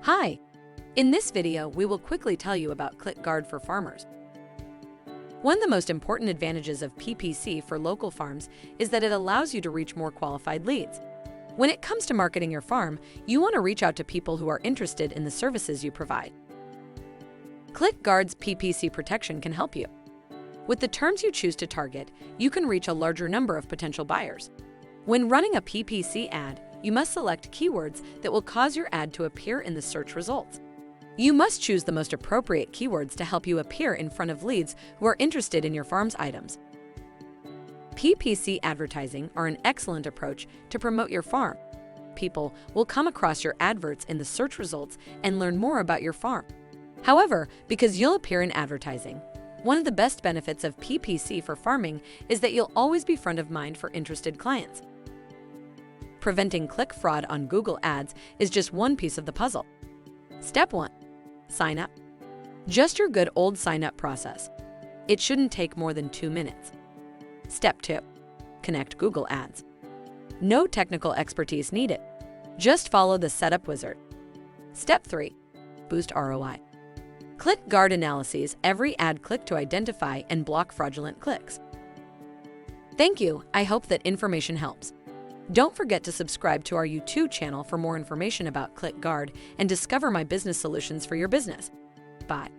Hi! In this video, we will quickly tell you about ClickGuard for Farmers. One of the most important advantages of PPC for local farms is that it allows you to reach more qualified leads. When it comes to marketing your farm, you want to reach out to people who are interested in the services you provide. ClickGuard's PPC protection can help you. With the terms you choose to target, you can reach a larger number of potential buyers. When running a PPC ad, you must select keywords that will cause your ad to appear in the search results. You must choose the most appropriate keywords to help you appear in front of leads who are interested in your farm's items. PPC advertising are an excellent approach to promote your farm. People will come across your adverts in the search results and learn more about your farm. However, because you'll appear in advertising, one of the best benefits of PPC for farming is that you'll always be front of mind for interested clients. Preventing click fraud on Google Ads is just one piece of the puzzle. Step 1. Sign up. Just your good old sign-up process. It shouldn't take more than 2 minutes. Step 2. Connect Google Ads. No technical expertise needed. Just follow the setup wizard. Step 3. Boost ROI. ClickGuard analyzes every ad click to identify and block fraudulent clicks. Thank you. I hope that information helps. Don't forget to subscribe to our YouTube channel for more information about ClickGuard and discover my business solutions for your business. Bye.